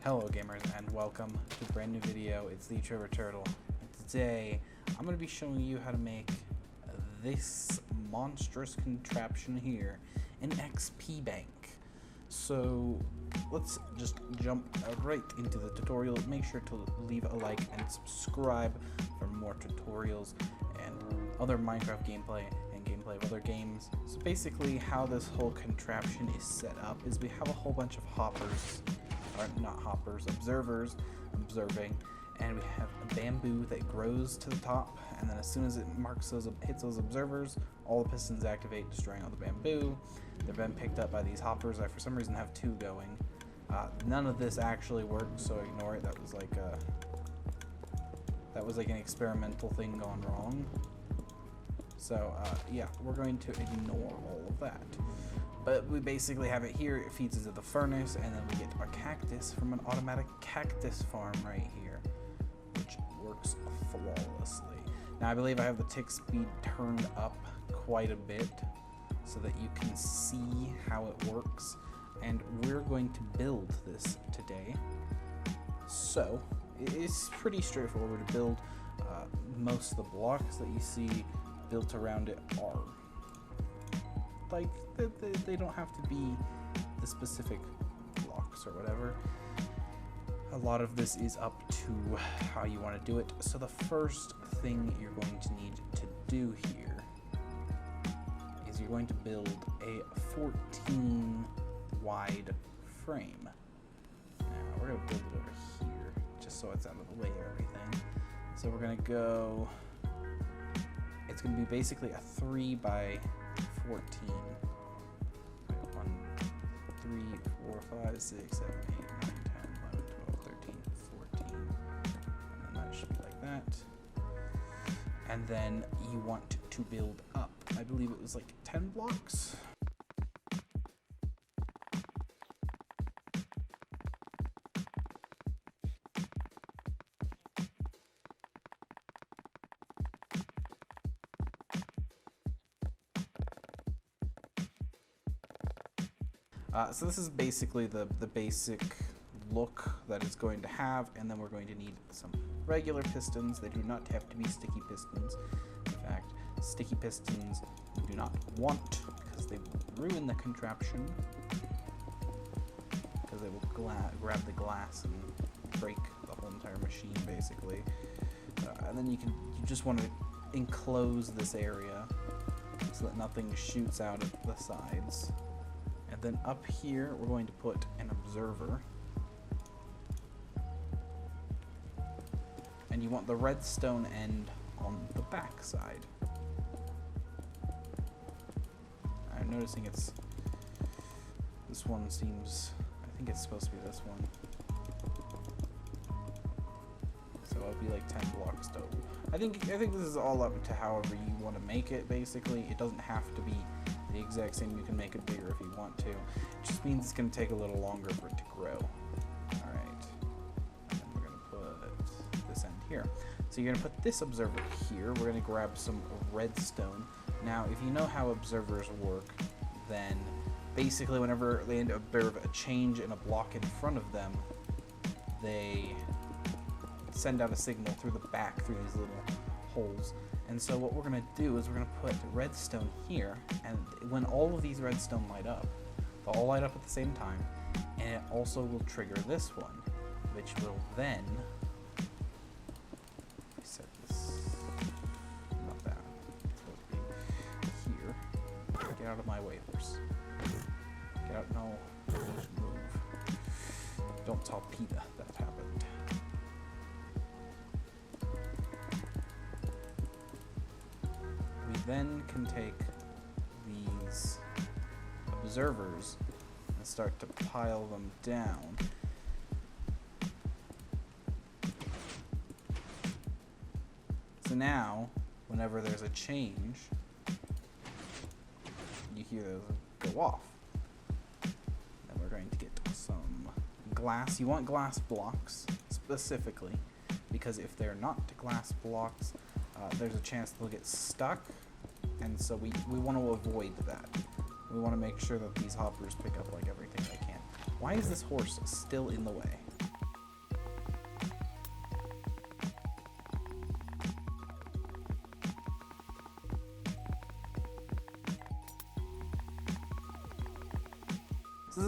Hello gamers and welcome to a brand new video. It's TheTrevorTurtle. Today I'm going to be showing you how to make this monstrous contraption here, an XP bank. So let's just jump right into the tutorial. Make sure to leave a like and subscribe for more tutorials and other Minecraft gameplay and gameplay of other games. So basically how this whole contraption is set up is we have a whole bunch of hoppers, or not hoppers, observers observing, and we have a bamboo that grows to the top, and then as soon as it hits those observers, all the pistons activate, destroying all the bamboo. They're then picked up by these hoppers. I for some reason have two going. None of this actually works, so ignore it. That was like an experimental thing gone wrong. So yeah, we're going to ignore all of that. But we basically have it here. It feeds into the furnace, and then we get our cactus from an automatic cactus farm right here, which works flawlessly. Now I believe I have the tick speed turned up quite a bit so that you can see how it works, and we're going to build this today. So it's pretty straightforward to build. Most of the blocks that you see built around it are like they don't have to be the specific blocks or whatever. A lot of this is up to how you want to do it. So the first thing you're going to need to do here is you're going to build a 14 wide frame. Now we're going to build it over here just so it's out of the way of everything. So we're going to go, it's going to be basically a 3 by 14. 1, 3, 4, 5, 6, 7, 8, 9, 10, 11, 12, 13, 14. And then that should be like that. And then you want to build up. I believe it was like 10 blocks. So this is basically the basic look that it's going to have, and then we're going to need some regular pistons. They do not have to be sticky pistons. In fact, sticky pistons you do not want because they will ruin the contraption, because they will grab the glass and break the whole entire machine basically. And then you just want to enclose this area so that nothing shoots out at the sides. And then up here, we're going to put an observer. And you want the redstone end on the back side. I'm noticing this one seems, I think it's supposed to be this one. So it'll be like 10 blocks total. I think this is all up to however you want to make it, basically. It doesn't have to be the exact same. You can make it bigger if you want to. It just means it's going to take a little longer for it to grow. Alright. And we're going to put this end here. So you're going to put this observer here. We're going to grab some redstone. Now, if you know how observers work, then basically whenever they observe a change in a block in front of them, they send out a signal through the back, through these little holes. And so what we're going to do is we're going to put redstone here, and when all of these redstone light up, they'll all light up at the same time, and it also will trigger this one, which will then set this, not that, it's supposed to be here. Get out of my way, horse. Get out, no, move. Don't tell PETA that happened. Then can take these observers and start to pile them down. So now, whenever there's a change, you hear those go off. Then we're going to get some glass. You want glass blocks specifically, because if they're not glass blocks, there's a chance they'll get stuck. And so we want to avoid that. We want to make sure that these hoppers pick up like everything they can. Why is this horse still in the way?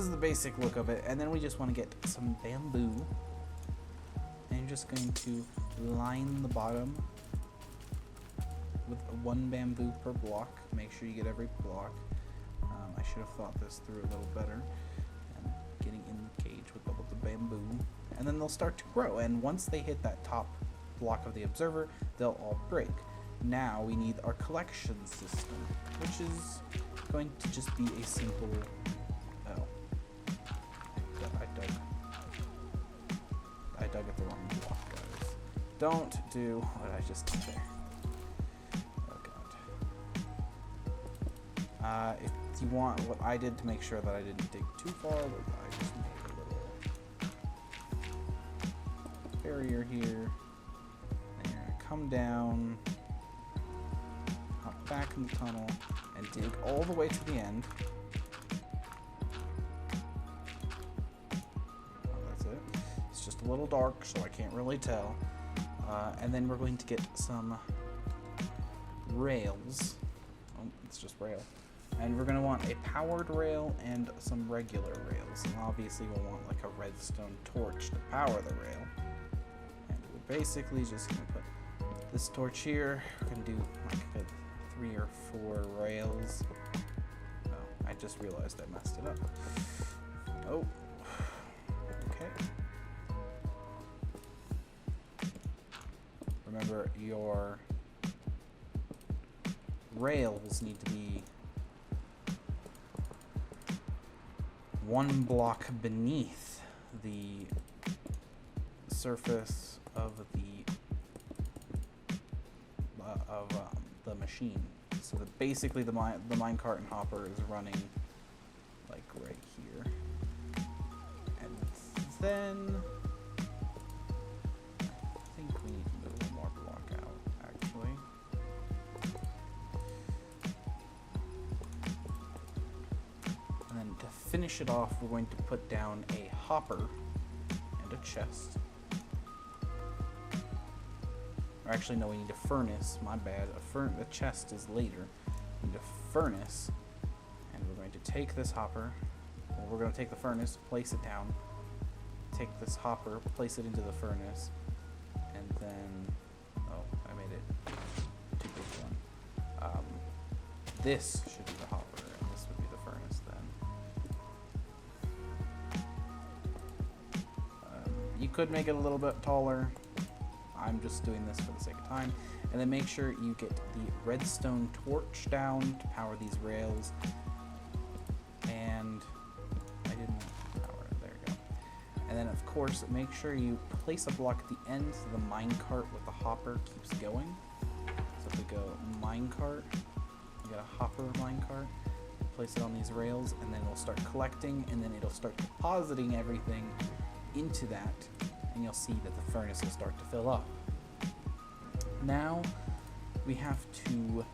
is the basic look of it. And then we just want to get some bamboo. And you're just going to line the bottom with one bamboo per block. Make sure you get every block. I should have thought this through a little better. And getting in the cage with the bamboo. And then they'll start to grow. And once they hit that top block of the observer, they'll all break. Now we need our collection system, which is going to just be a simple... Oh. I dug at the wrong block, guys. Don't do what I just did there. Oh god. If you want what I did to make sure that I didn't dig too far, I just made a little barrier here. And you're gonna come down, hop back in the tunnel, and dig all the way to the end. It's just a little dark, so I can't really tell. And then we're going to get some rails. Oh, it's just rail. And we're going to want a powered rail and some regular rails. And obviously we'll want like a redstone torch to power the rail. And we're basically just going to put this torch here. We're going to do like a 3 or 4 rails. Oh, I just realized I messed it up. Oh, okay. Remember, your rails need to be 1 block beneath the surface of the machine. So that basically the minecart and hopper is running like right here, and then. Finish it off, we're going to put down a hopper and a chest. Or actually, no, we need a furnace. My bad. The chest is later. We need a furnace, and we're going to take this hopper. Well, we're going to take the furnace, place it down. Take this hopper, place it into the furnace, and then. Oh, I made it too big one. This should be the hopper, and this would be the furnace then. You could make it a little bit taller. I'm just doing this for the sake of time. And then make sure you get the redstone torch down to power these rails. And I didn't power it. There we go. And then of course, make sure you place a block at the end so the minecart with the hopper keeps going. So if we go minecart, you get a hopper minecart. Place it on these rails, and then it'll start collecting, and then it'll start depositing everything into that, and you'll see that the furnace will start to fill up. Now we have to do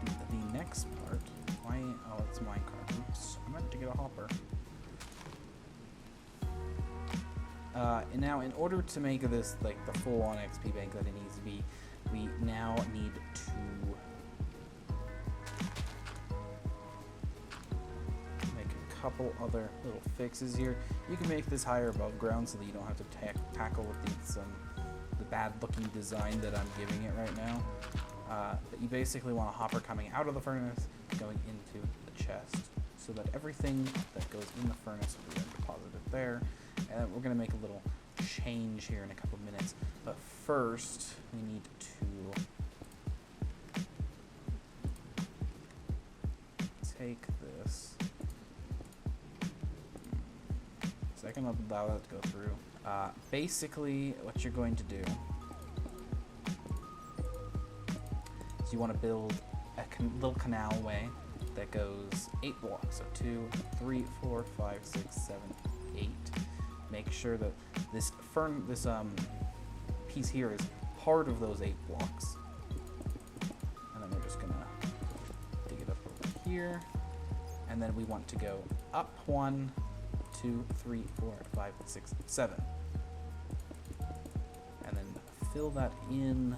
the next part. Why? Oh, it's minecart. Oops, I meant to get a hopper. And now, in order to make this like the full-on XP bank that it needs to be, we now need to couple other little fixes here. You can make this higher above ground so that you don't have to tackle with the bad looking design that I'm giving it right now. But you basically want a hopper coming out of the furnace, going into the chest, so that everything that goes in the furnace will be deposited there. And we're going to make a little change here in a couple minutes. But first, we need to take this. So I can allow that to go through. Basically, what you're going to do is you want to build a little canal way that goes 8 blocks. So 2, 3, 4, 5, 6, 7, 8. Make sure that this piece here is part of those 8 blocks. And then we're just gonna dig it up over here. And then we want to go up 1, 2, 3, 4, 5, 6, 7. And then fill that in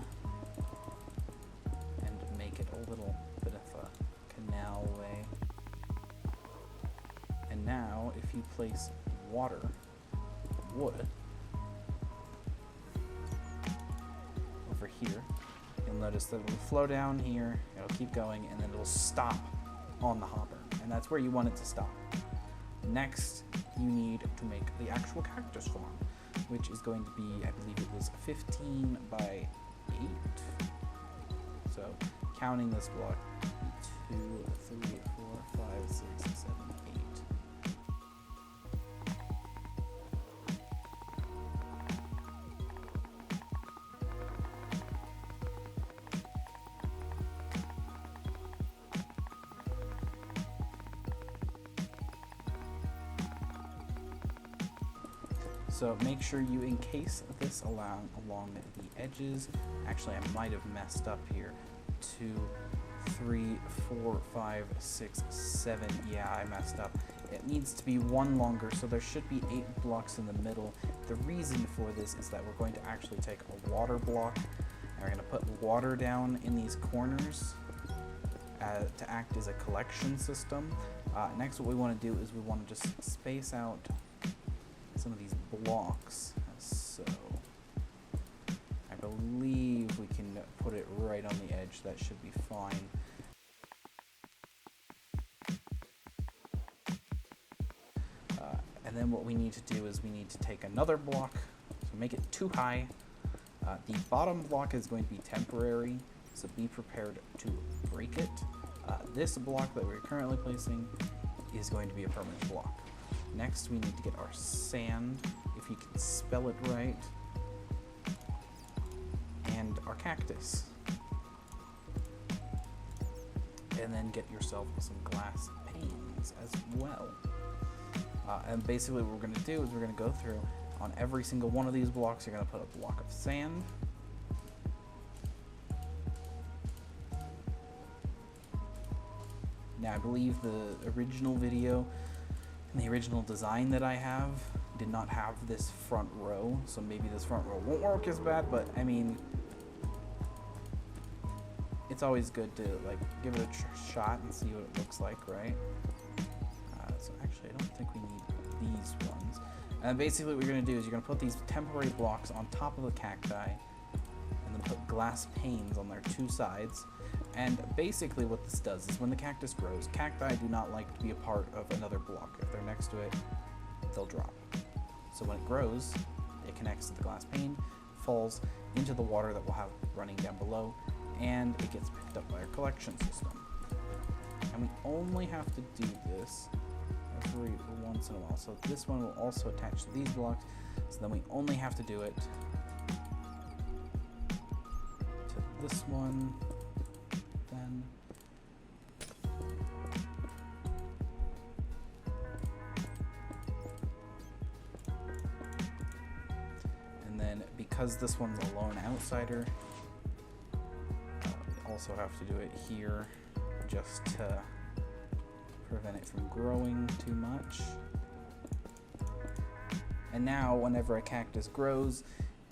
and make it a little bit of a canal way. And now, if you place water, wood, over here, you'll notice that it will flow down here, it'll keep going, and then it'll stop on the hopper. And that's where you want it to stop. Next, you need to make the actual cactus farm, which is going to be, I believe it was 15 by 8. So, counting this block, 2, 3, 4, 5, 6, 7, 8. So make sure you encase this along the edges. Actually, I might have messed up here. 2, 3, 4, 5, 6, 7. Yeah, I messed up. It needs to be one longer, so there should be 8 blocks in the middle. The reason for this is that we're going to actually take a water block, and we're going to put water down in these corners to act as a collection system. Next, what we want to do is we want to just space out some of these blocks. So I believe we can put it right on the edge. That should be fine. And then what we need to do is we need to take another block, so make it too high. The bottom block is going to be temporary, so be prepared to break it. This block that we're currently placing is going to be a permanent block. Next, we need to get our sand, if you can spell it right, and our cactus. And then get yourself some glass panes as well. And basically what we're going to do is we're going to go through on every single one of these blocks. You're going to put a block of sand. Now, I believe the original video and the original design that I have did not have this front row, so maybe this front row won't work as bad, but I mean, it's always good to like give it a shot and see what it looks like, right? So actually, I don't think we need these ones. And basically what you're going to do is you're going to put these temporary blocks on top of the cacti, and then put glass panes on their 2 sides. And basically what this does is when the cactus grows, cacti do not like to be a part of another block. If they're next to it, they'll drop. So when it grows, it connects to the glass pane, falls into the water that we'll have running down below, and it gets picked up by our collection system. And we only have to do this every once in a while. So this one will also attach to these blocks, so then we only have to do it to this one. And then because this one's a lone outsider, we also have to do it here just to prevent it from growing too much. And now whenever a cactus grows,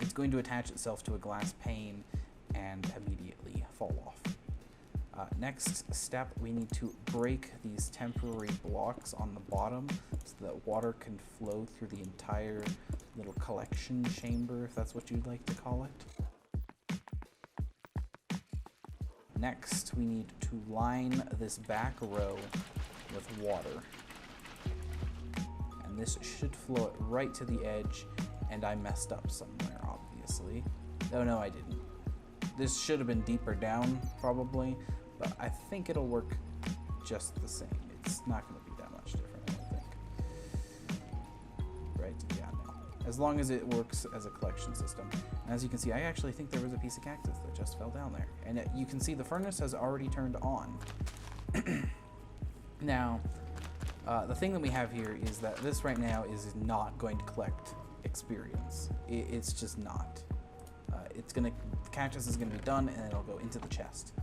it's going to attach itself to a glass pane and immediately fall off. Next step, we need to break these temporary blocks on the bottom so that water can flow through the entire little collection chamber, if that's what you'd like to call it. Next, we need to line this back row with water. And this should flow it right to the edge, and I messed up somewhere, obviously. Oh no, I didn't. This should have been deeper down, probably, but I think it'll work just the same. It's not going to be that much different, I don't think. Right? Yeah, no. As long as it works as a collection system. And as you can see, I actually think there was a piece of cactus that just fell down there. And you can see the furnace has already turned on. Now, the thing that we have here is that this right now is not going to collect experience. It's just not. The cactus is going to be done, and it'll go into the chest.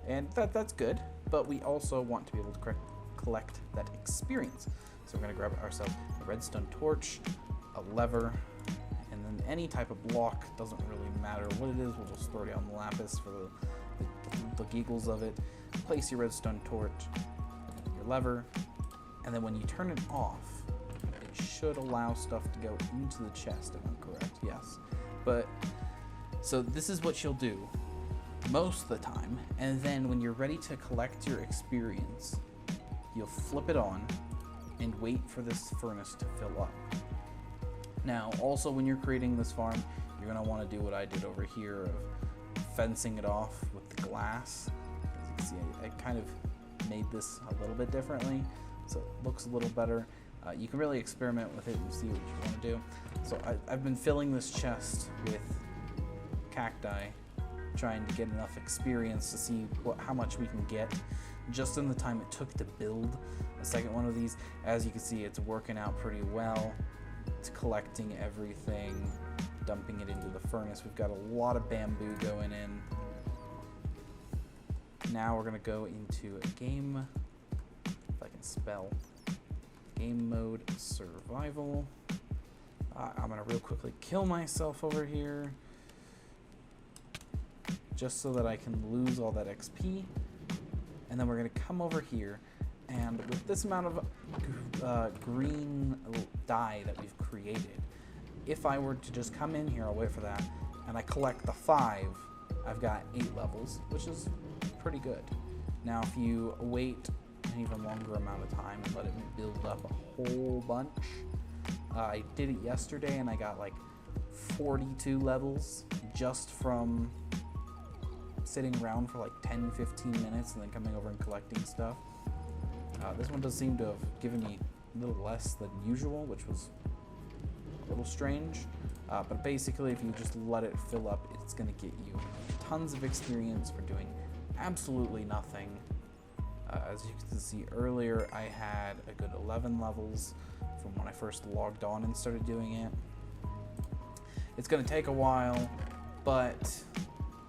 And that's good, but we also want to be able to collect that experience. So we're going to grab ourselves a redstone torch, a lever, and then any type of block. Doesn't really matter what it is, we'll just throw down the lapis for the giggles of it. Place your redstone torch, your lever, And then when you turn it off, it should allow stuff to go into the chest, if I'm correct. Yes. But, so this is what you'll do most of the time. And then when you're ready to collect your experience, you'll flip it on and wait for this furnace to fill up. Now, also when you're creating this farm, you're going to want to do what I did over here of fencing it off with the glass. As you can see, I kind of made this a little bit differently, so it looks a little better. You can really experiment with it and see what you want to do. So I've been filling this chest with cacti, trying to get enough experience to see how much we can get just in the time it took to build a second one of these. As you can see, it's working out pretty well. It's collecting everything, dumping it into the furnace. We've got a lot of bamboo going in. Now we're going to go into a game, if I can spell, game mode survival. I'm going to real quickly kill myself over here just so that I can lose all that XP. And then we're going to come over here, and with this amount of green dye that we've created, if I were to just come in here, I'll wait for that, and I collect the 5, I've got 8 levels, which is pretty good. Now if you wait an even longer amount of time and let it build up a whole bunch, I did it yesterday and I got like 42 levels just from sitting around for like 10-15 minutes and then coming over and collecting stuff. This one does seem to have given me a little less than usual, which was a little strange. But basically, if you just let it fill up, it's going to get you tons of experience for doing absolutely nothing. As you can see earlier, I had a good 11 levels from when I first logged on and started doing it. It's going to take a while, but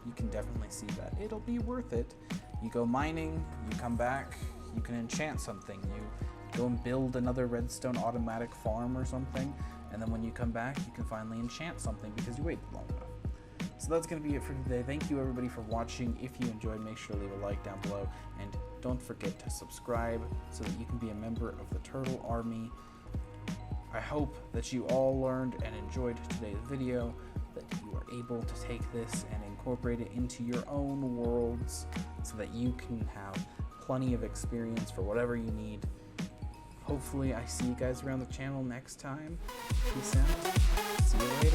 you can definitely see that it'll be worth it. You go mining, you come back, you can enchant something, you go and build another redstone automatic farm or something, and then when you come back, you can finally enchant something because you waited long enough. So that's going to be it for today. Thank you everybody for watching. If you enjoyed, make sure to leave a like down below, and don't forget to subscribe so that you can be a member of the Turtle Army. I hope that you all learned and enjoyed today's video, that you are able to take this and incorporate it into your own worlds so that you can have plenty of experience for whatever you need. Hopefully I see you guys around the channel next time. Peace out. See you later.